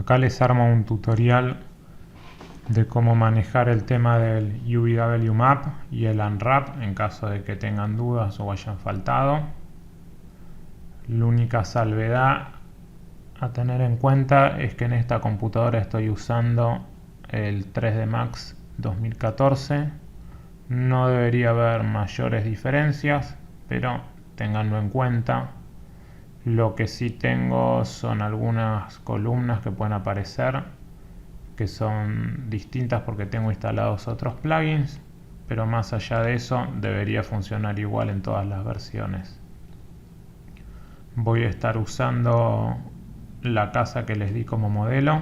Acá les armo un tutorial de cómo manejar el tema del UVW Map y el Unwrap en caso de que tengan dudas o hayan faltado. La única salvedad a tener en cuenta es que en esta computadora estoy usando el 3D Max 2014. No debería haber mayores diferencias, pero ténganlo en cuenta. Lo que sí tengo son algunas columnas que pueden aparecer que son distintas porque tengo instalados otros plugins, pero más allá de eso debería funcionar igual en todas las versiones. Voy a estar usando la casa que les di como modelo.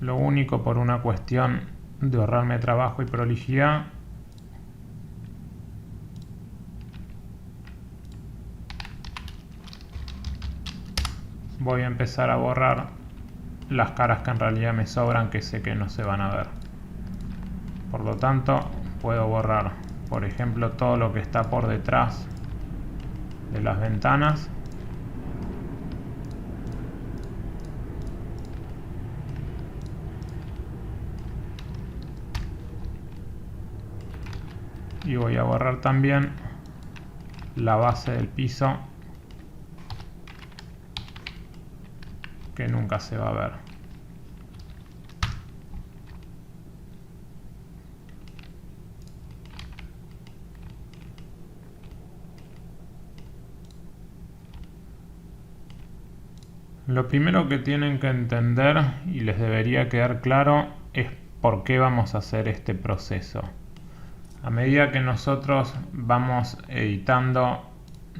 Lo único, por una cuestión de ahorrarme trabajo y prolijidad, voy a empezar a borrar las caras que en realidad me sobran, que sé que no se van a ver. Por lo tanto, puedo borrar, por ejemplo, todo lo que está por detrás de las ventanas. Y voy a borrar también la base del piso, que nunca se va a ver. Lo primero que tienen que entender y les debería quedar claro es por qué vamos a hacer este proceso. A medida que nosotros vamos editando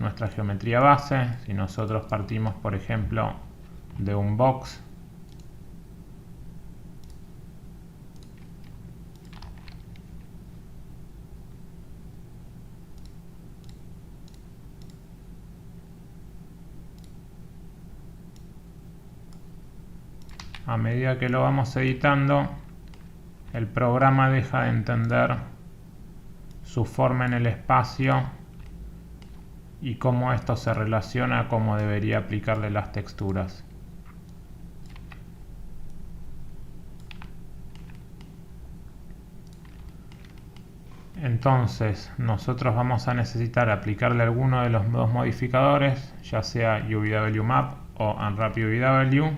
nuestra geometría base, si nosotros partimos por ejemplo de un box, a medida que lo vamos editando, el programa deja de entender su forma en el espacio y cómo esto se relaciona a cómo debería aplicarle las texturas. Entonces nosotros vamos a necesitar aplicarle alguno de los dos modificadores, ya sea UVW Map o Unwrap UVW,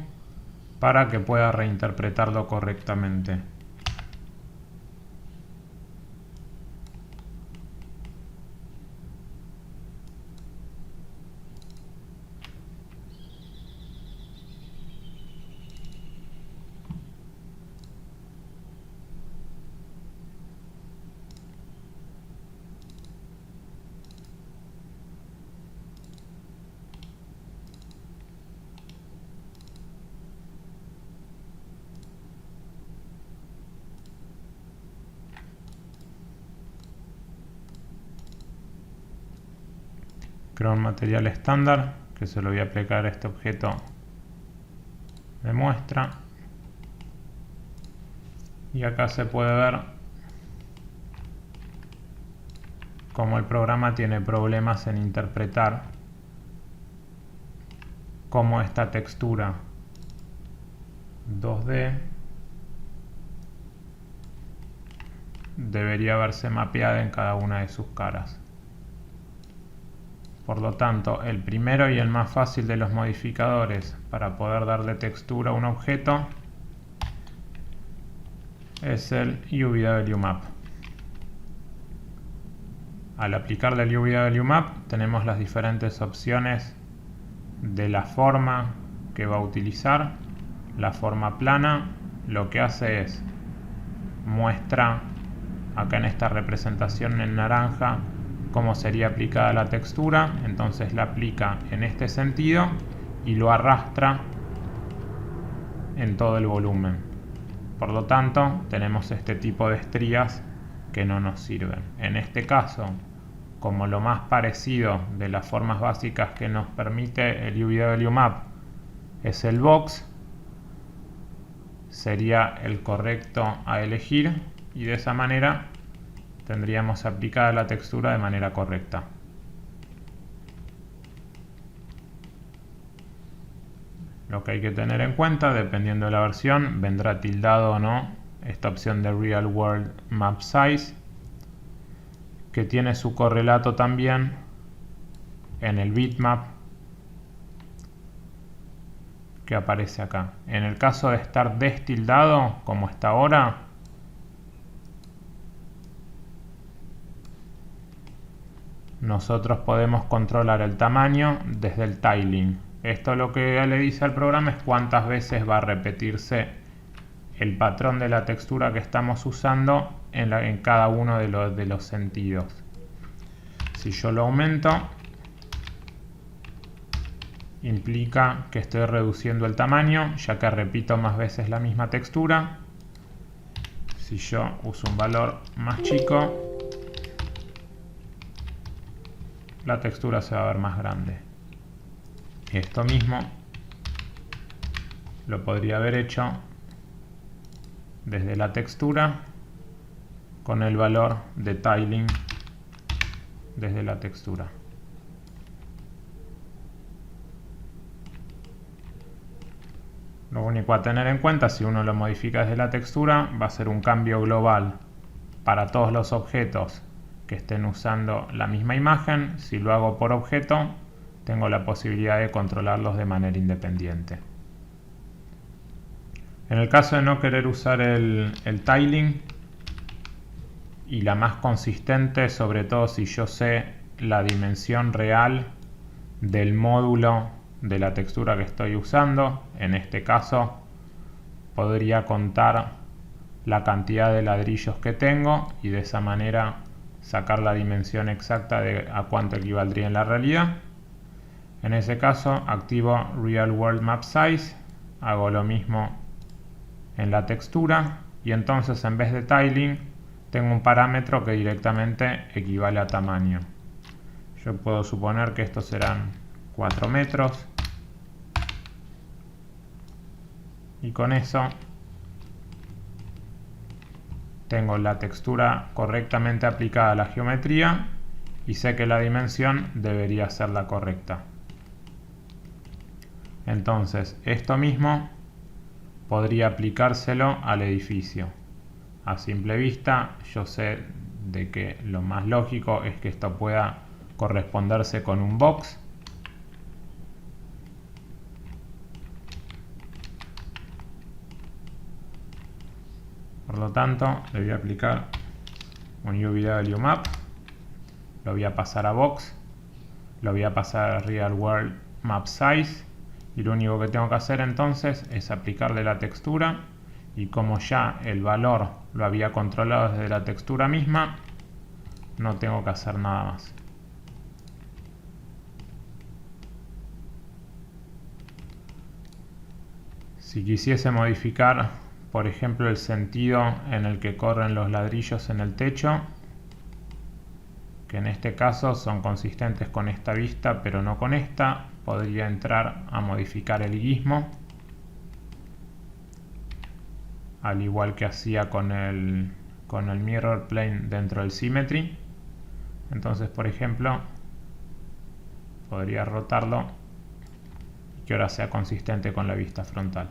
para que pueda reinterpretarlo correctamente. Creo un material estándar que se lo voy a aplicar a este objeto de muestra, y acá se puede ver cómo el programa tiene problemas en interpretar cómo esta textura 2D debería verse mapeada en cada una de sus caras. Por lo tanto, el primero y el más fácil de los modificadores para poder darle textura a un objeto es el UVW Map. Al aplicarle el UVW Map tenemos las diferentes opciones de la forma que va a utilizar. La forma plana lo que hace es muestra acá en esta representación en naranja cómo sería aplicada la textura, entonces la aplica en este sentido y lo arrastra en todo el volumen. Por lo tanto, tenemos este tipo de estrías que no nos sirven. En este caso, como lo más parecido de las formas básicas que nos permite el UVW Map es el box, sería el correcto a elegir, y de esa manera tendríamos aplicada la textura de manera correcta. Lo que hay que tener en cuenta, dependiendo de la versión, vendrá tildado o no esta opción de Real World Map Size, que tiene su correlato también en el bitmap que aparece acá. En el caso de estar destildado, como está ahora, nosotros podemos controlar el tamaño desde el tiling. Esto lo que le dice al programa es cuántas veces va a repetirse el patrón de la textura que estamos usando en cada uno de los sentidos. Si yo lo aumento, implica que estoy reduciendo el tamaño, ya que repito más veces la misma textura. Si yo uso un valor más chico, la textura se va a ver más grande. Esto mismo lo podría haber hecho desde la textura con el valor de tiling desde la textura. Lo único a tener en cuenta, si uno lo modifica desde la textura, va a ser un cambio global para todos los objetos que estén usando la misma imagen. Si lo hago por objeto, tengo la posibilidad de controlarlos de manera independiente. En el caso de no querer usar el tiling, y la más consistente, sobre todo si yo sé la dimensión real del módulo de la textura que estoy usando, en este caso podría contar la cantidad de ladrillos que tengo y de esa manera sacar la dimensión exacta de a cuánto equivaldría en la realidad. En ese caso activo Real World Map Size, hago lo mismo en la textura y entonces en vez de tiling tengo un parámetro que directamente equivale a tamaño. Yo puedo suponer que estos serán 4 metros y con eso tengo la textura correctamente aplicada a la geometría y sé que la dimensión debería ser la correcta. Entonces esto mismo podría aplicárselo al edificio. A simple vista yo sé de que lo más lógico es que esto pueda corresponderse con un box. Por lo tanto, le voy a aplicar un UVWMap, lo voy a pasar a box, lo voy a pasar a Real World Map Size y lo único que tengo que hacer entonces es aplicarle la textura y como ya el valor lo había controlado desde la textura misma, no tengo que hacer nada más. Si quisiese modificar, por ejemplo, el sentido en el que corren los ladrillos en el techo, que en este caso son consistentes con esta vista pero no con esta, podría entrar a modificar el gizmo, al igual que hacía con el mirror plane dentro del symmetry. Entonces, por ejemplo, podría rotarlo y que ahora sea consistente con la vista frontal.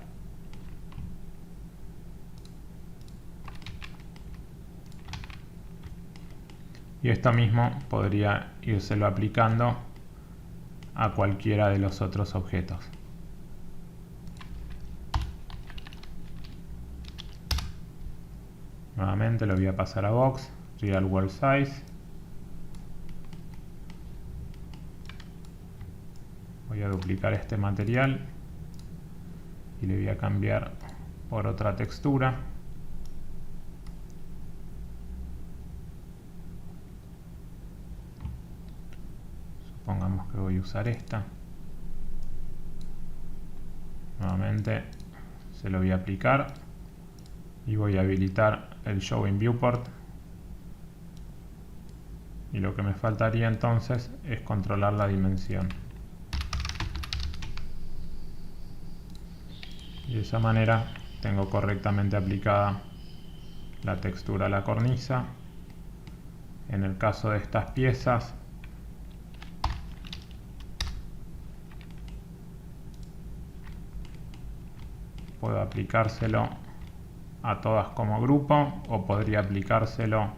Y esto mismo podría írselo aplicando a cualquiera de los otros objetos. Nuevamente lo voy a pasar a box, Real World Size. Voy a duplicar este material y le voy a cambiar por otra textura. Supongamos que voy a usar esta. Nuevamente se lo voy a aplicar y voy a habilitar el Show in Viewport. Y lo que me faltaría entonces es controlar la dimensión. Y de esa manera tengo correctamente aplicada la textura a la cornisa. En el caso de estas piezas, puedo aplicárselo a todas como grupo, o podría aplicárselo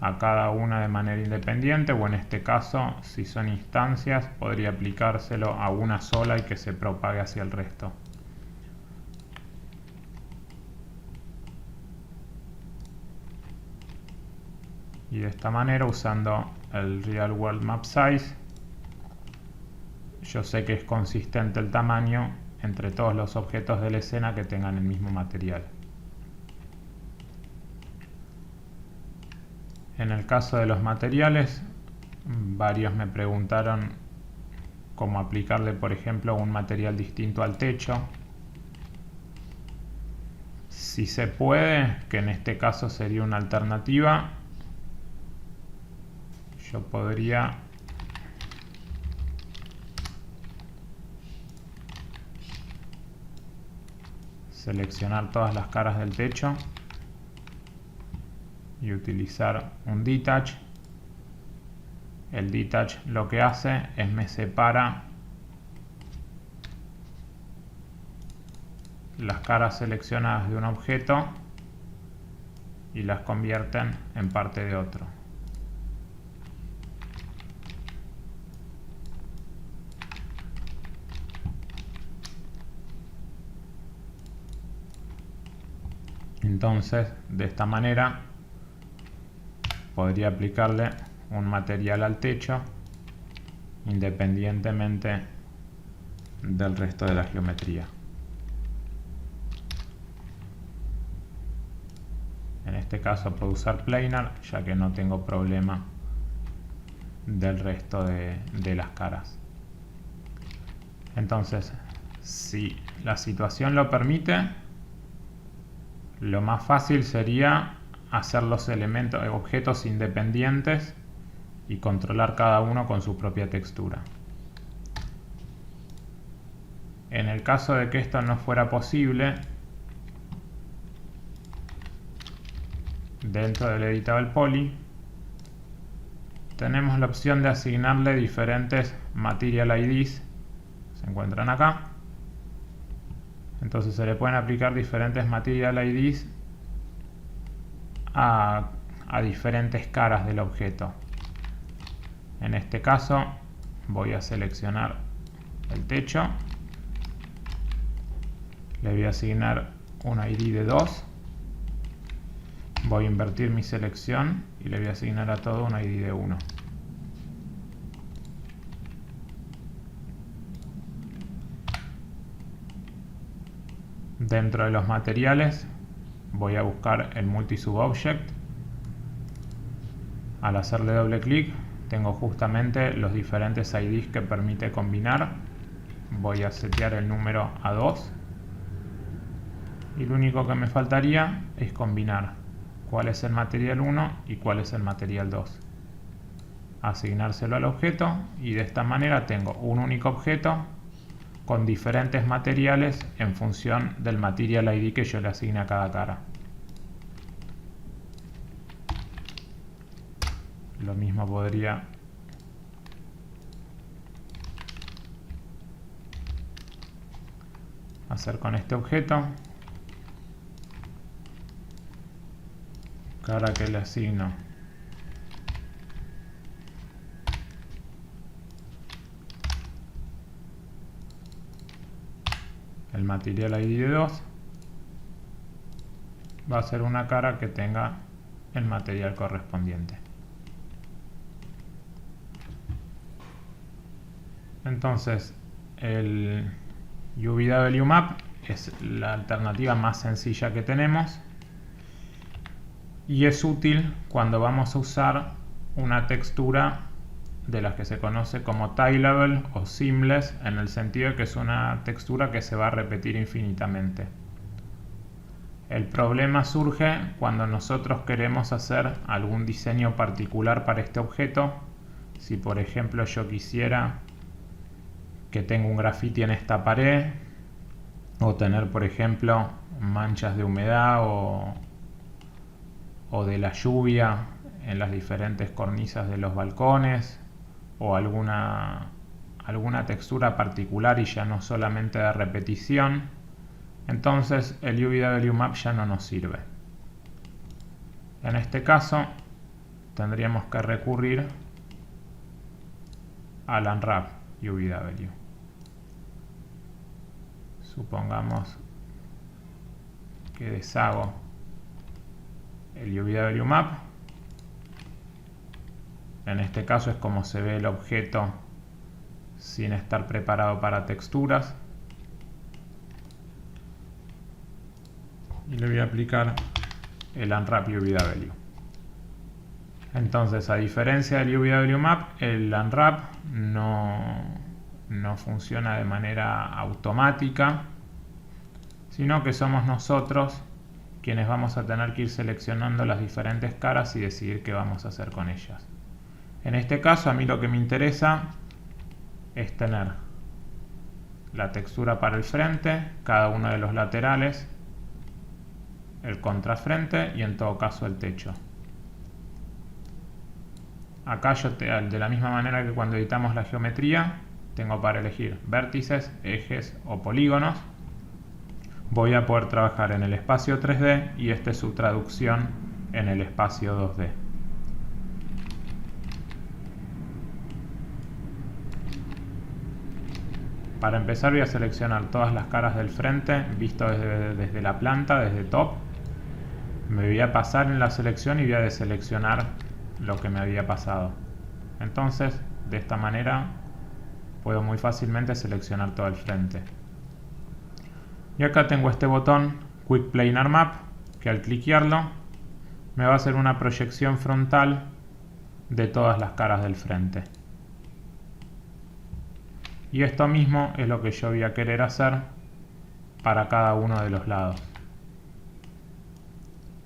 a cada una de manera independiente, o en este caso, si son instancias, podría aplicárselo a una sola y que se propague hacia el resto. Y de esta manera, usando el Real World Map Size, yo sé que es consistente el tamaño entre todos los objetos de la escena que tengan el mismo material. En el caso de los materiales, varios me preguntaron cómo aplicarle, por ejemplo, un material distinto al techo. Si se puede, que en este caso sería una alternativa, yo podría seleccionar todas las caras del techo y utilizar un detach. El detach lo que hace es me separa las caras seleccionadas de un objeto y las convierten en parte de otro. Entonces, de esta manera podría aplicarle un material al techo independientemente del resto de la geometría. En este caso puedo usar planar, ya que no tengo problema del resto de las caras. Entonces, si la situación lo permite, lo más fácil sería hacer los objetos independientes y controlar cada uno con su propia textura. En el caso de que esto no fuera posible, dentro del Editable Poly tenemos la opción de asignarle diferentes Material IDs, se encuentran acá. Entonces se le pueden aplicar diferentes Material IDs a diferentes caras del objeto. En este caso voy a seleccionar el techo, le voy a asignar un ID de 2, voy a invertir mi selección y le voy a asignar a todo un ID de 1. Dentro de los materiales voy a buscar el Multi-Subobject. Al hacerle doble clic tengo justamente los diferentes IDs que permite combinar. Voy a setear el número a 2 y lo único que me faltaría es combinar cuál es el material 1 y cuál es el material 2. Asignárselo al objeto y de esta manera tengo un único objeto con diferentes materiales en función del Material ID que yo le asigne a cada cara. Lo mismo podría hacer con este objeto. Cara que le asigno el Material ID de 2, va a ser una cara que tenga el material correspondiente. Entonces el UVWMap es la alternativa más sencilla que tenemos y es útil cuando vamos a usar una textura de las que se conoce como tileable o seamless, en el sentido de que es una textura que se va a repetir infinitamente. El problema surge cuando nosotros queremos hacer algún diseño particular para este objeto. Si por ejemplo yo quisiera que tenga un graffiti en esta pared, o tener por ejemplo manchas de humedad o de la lluvia en las diferentes cornisas de los balcones, o alguna textura particular y ya no solamente de repetición, entonces el UVW-Map ya no nos sirve. En este caso tendríamos que recurrir al Unwrap UVW. Supongamos que deshago el UVW-Map. En este caso es como se ve el objeto sin estar preparado para texturas. Y le voy a aplicar el Unwrap UVW. Entonces, a diferencia del UVW-Map, el Unwrap no funciona de manera automática, sino que somos nosotros quienes vamos a tener que ir seleccionando las diferentes caras y decidir qué vamos a hacer con ellas. En este caso, a mí lo que me interesa es tener la textura para el frente, cada uno de los laterales, el contrafrente y en todo caso el techo. Acá yo de la misma manera que cuando editamos la geometría, tengo para elegir vértices, ejes o polígonos. Voy a poder trabajar en el espacio 3D y esta es su traducción en el espacio 2D. Para empezar voy a seleccionar todas las caras del frente, visto desde la planta, desde top. Me voy a pasar en la selección y voy a deseleccionar lo que me había pasado. Entonces, de esta manera puedo muy fácilmente seleccionar todo el frente. Y acá tengo este botón Quick Planar Map, que al cliquearlo me va a hacer una proyección frontal de todas las caras del frente. Y esto mismo es lo que yo voy a querer hacer para cada uno de los lados.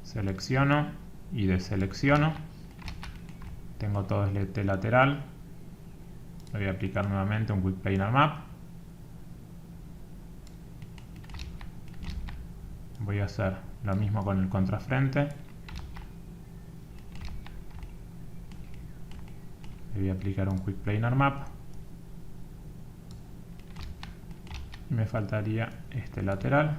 Selecciono y deselecciono. Tengo todo este lateral. Le voy a aplicar nuevamente un Quick Planar Map. Voy a hacer lo mismo con el contrafrente. Le voy a aplicar un Quick Planar Map. Y me faltaría este lateral.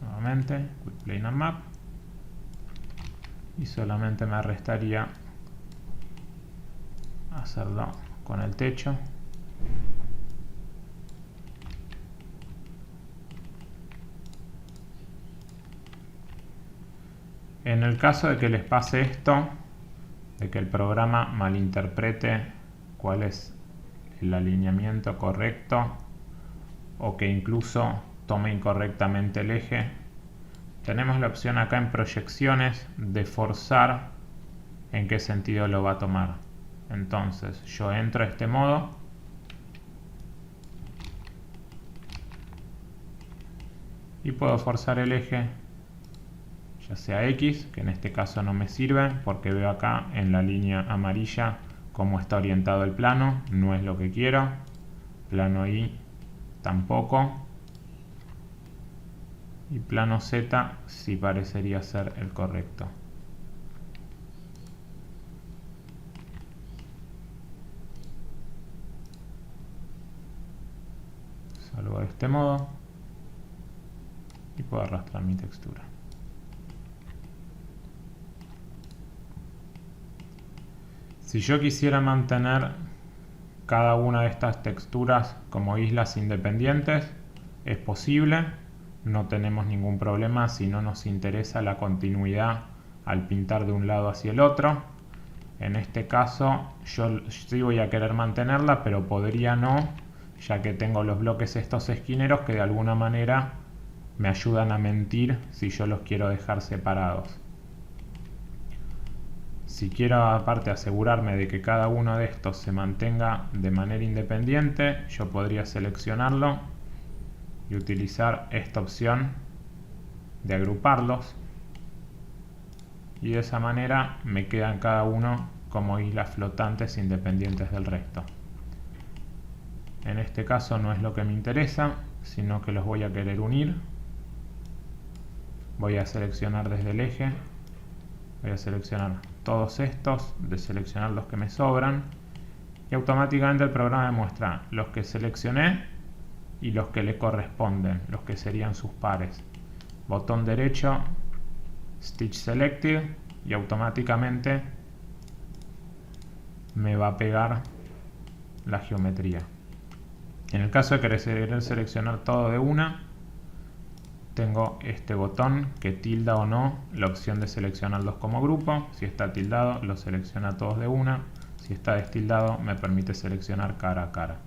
Nuevamente, Quick Planar Map. Y solamente me restaría hacerlo con el techo. En el caso de que les pase esto, de que el programa malinterprete cuál es el alineamiento correcto o que incluso tome incorrectamente el eje, tenemos la opción acá en proyecciones de forzar en qué sentido lo va a tomar. Entonces yo entro a este modo y puedo forzar el eje, ya sea X, que en este caso no me sirve porque veo acá en la línea amarilla cómo está orientado el plano, no es lo que quiero. Plano Y tampoco. Y plano Z sí parecería ser el correcto. Salgo de este modo y puedo arrastrar mi textura. Si yo quisiera mantener cada una de estas texturas como islas independientes, es posible. No tenemos ningún problema si no nos interesa la continuidad al pintar de un lado hacia el otro. En este caso yo sí voy a querer mantenerla, pero podría no, ya que tengo los bloques estos esquineros que de alguna manera me ayudan a mentir si yo los quiero dejar separados. Si quiero aparte asegurarme de que cada uno de estos se mantenga de manera independiente, yo podría seleccionarlo y utilizar esta opción de agruparlos, y de esa manera me quedan cada uno como islas flotantes independientes del resto. En este caso no es lo que me interesa, sino que los voy a querer unir. Voy a seleccionar desde el eje, voy a seleccionar todos estos, deseleccionar los que me sobran y automáticamente el programa me muestra los que seleccioné y los que le corresponden, los que serían sus pares. Botón derecho, Stitch Selected, y automáticamente me va a pegar la geometría. En el caso de querer seleccionar todo de una, tengo este botón que tilda o no la opción de seleccionarlos como grupo. Si está tildado, los selecciona todos de una. Si está destildado, me permite seleccionar cara a cara.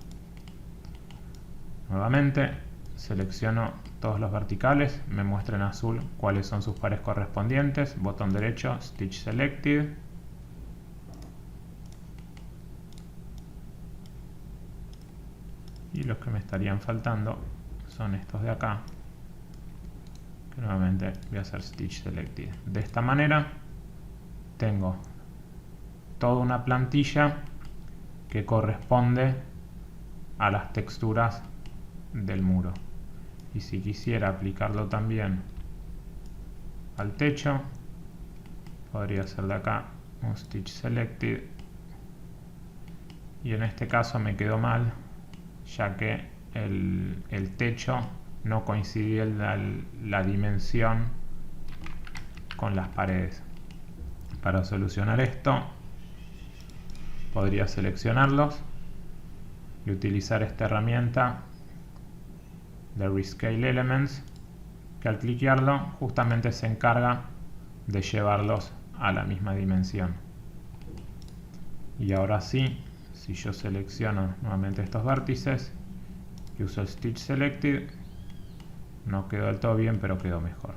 Nuevamente, selecciono todos los verticales, me muestra en azul cuáles son sus pares correspondientes. Botón derecho, Stitch Selected. Y los que me estarían faltando son estos de acá, que nuevamente voy a hacer Stitch Selected. De esta manera tengo toda una plantilla que corresponde a las texturas del muro. Y si quisiera aplicarlo también al techo, podría hacer de acá un Stitch Selected, y en este caso me quedó mal, ya que el techo no coincidía la dimensión con las paredes. Para solucionar esto, podría seleccionarlos y utilizar esta herramienta de Rescale Elements, que al cliquearlo justamente se encarga de llevarlos a la misma dimensión. Y ahora sí, si yo selecciono nuevamente estos vértices y uso el Stitch Selected, no quedó del todo bien, pero quedó mejor.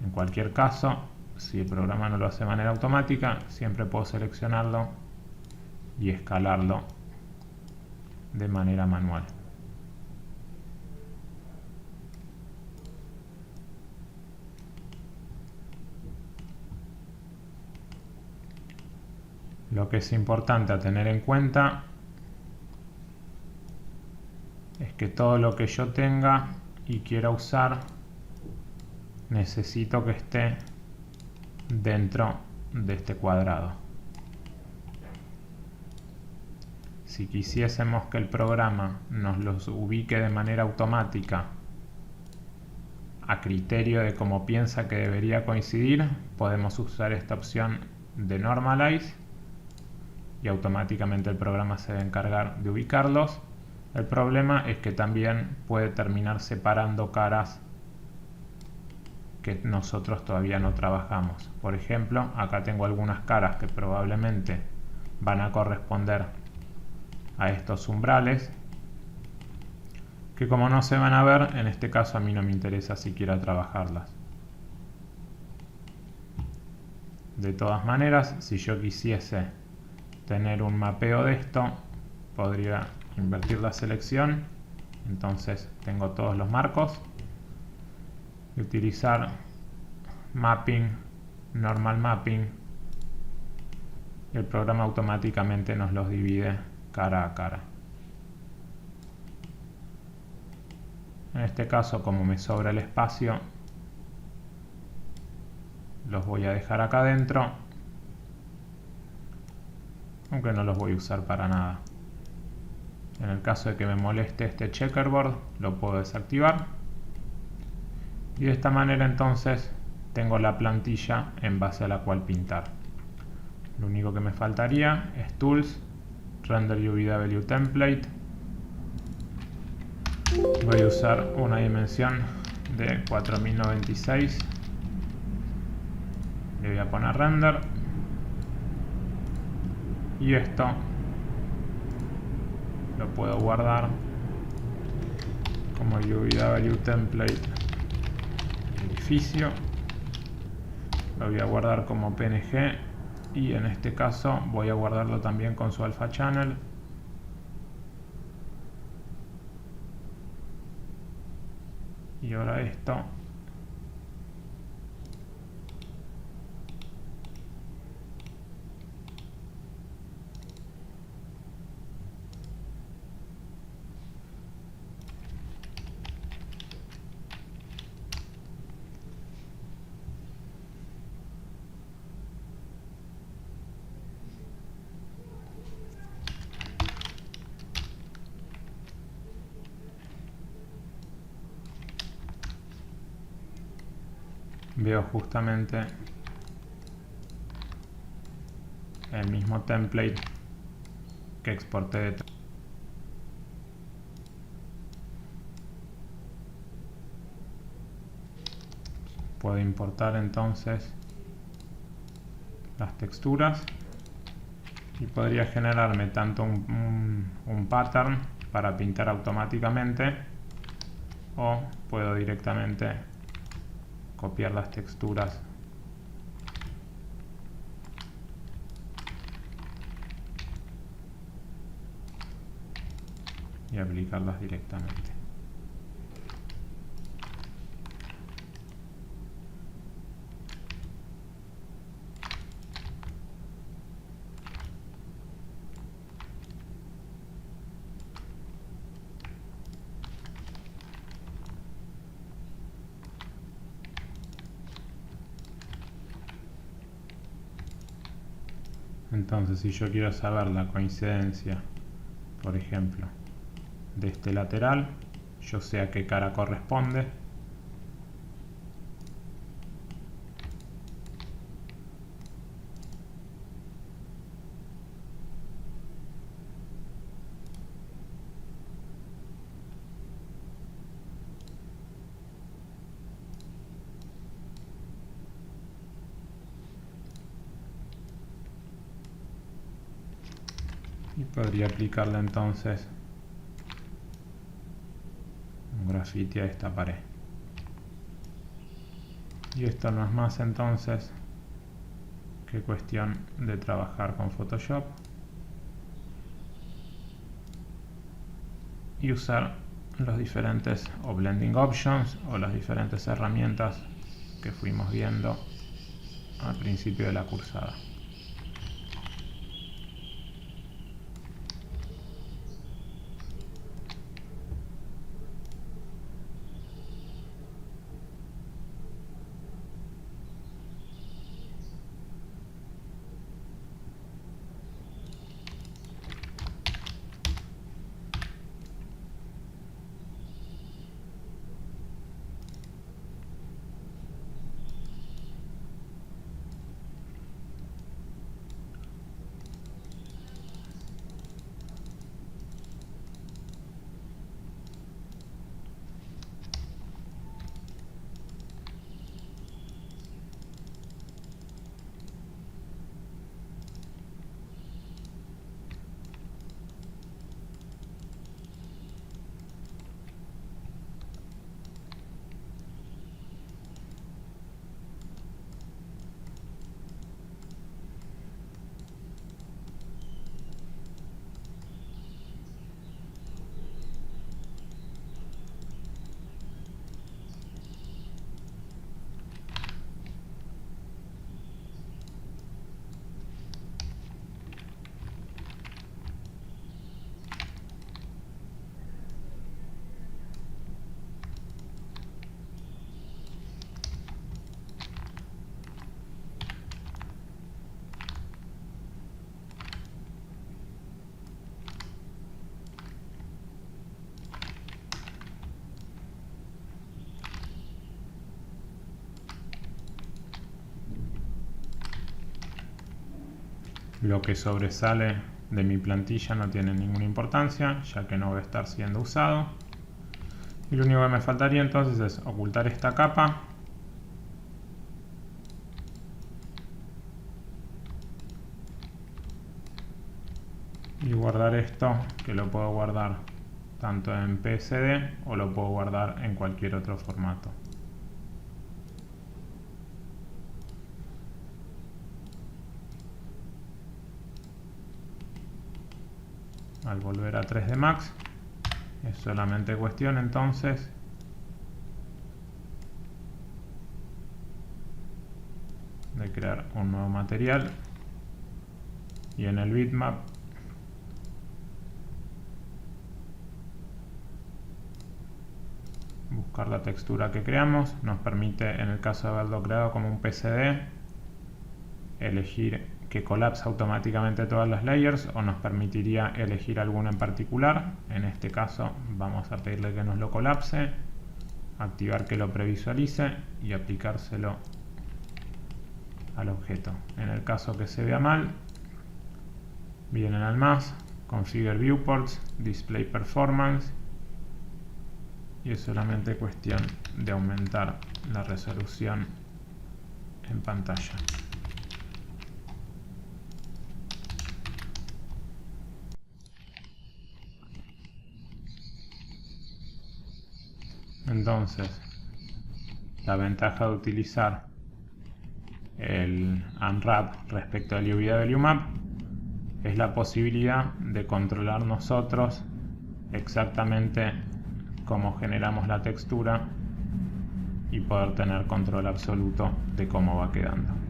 En cualquier caso, si el programa no lo hace de manera automática, siempre puedo seleccionarlo y escalarlo de manera manual. Lo que es importante a tener en cuenta es que todo lo que yo tenga y quiera usar, necesito que esté dentro de este cuadrado. Si quisiésemos que el programa nos los ubique de manera automática a criterio de cómo piensa que debería coincidir, podemos usar esta opción de Normalize y automáticamente el programa se va a encargar de ubicarlos. El problema es que también puede terminar separando caras que nosotros todavía no trabajamos. Por ejemplo, acá tengo algunas caras que probablemente van a corresponder a estos umbrales, que como no se van a ver, en este caso a mí no me interesa siquiera trabajarlas. De todas maneras, si yo quisiese tener un mapeo de esto, podría invertir la selección. Entonces tengo todos los marcos y utilizar Mapping, Normal Mapping, y el programa automáticamente nos los divide cara a cara. En este caso, como me sobra el espacio, los voy a dejar acá adentro, aunque no los voy a usar para nada. En el caso de que me moleste este checkerboard, lo puedo desactivar. Y de esta manera entonces tengo la plantilla en base a la cual pintar. Lo único que me faltaría es Tools, Render UVW Template. Voy a usar una dimensión de 4096. Le voy a poner Render. Y esto lo puedo guardar como UVW Template edificio. Lo voy a guardar como PNG y en este caso voy a guardarlo también con su alpha channel. Y ahora esto veo justamente el mismo template que exporté de puedo importar entonces las texturas y podría generarme tanto un pattern para pintar automáticamente, o puedo directamente copiar las texturas y aplicarlas directamente. Entonces, si yo quiero saber la coincidencia, por ejemplo, de este lateral, yo sé a qué cara corresponde. Y podría aplicarle entonces un graffiti a esta pared. Y esto no es más entonces que cuestión de trabajar con Photoshop y usar los diferentes o blending options o las diferentes herramientas que fuimos viendo al principio de la cursada. Lo que sobresale de mi plantilla no tiene ninguna importancia, ya que no va a estar siendo usado. Y lo único que me faltaría entonces es ocultar esta capa y guardar esto, que lo puedo guardar tanto en PSD o lo puedo guardar en cualquier otro formato. Al volver a 3D Max es solamente cuestión entonces de crear un nuevo material y en el bitmap buscar la textura que creamos. Nos permite, en el caso de haberlo creado como un PSD, elegir que colapse automáticamente todas las layers, o nos permitiría elegir alguna en particular. En este caso vamos a pedirle que nos lo colapse. activar que lo previsualice y aplicárselo al objeto. En el caso que se vea mal, vienen al más, Configure Viewports, Display Performance, y es solamente cuestión de aumentar la resolución en pantalla. Entonces, la ventaja de utilizar el Unwrap respecto al UVWMap es la posibilidad de controlar nosotros exactamente cómo generamos la textura y poder tener control absoluto de cómo va quedando.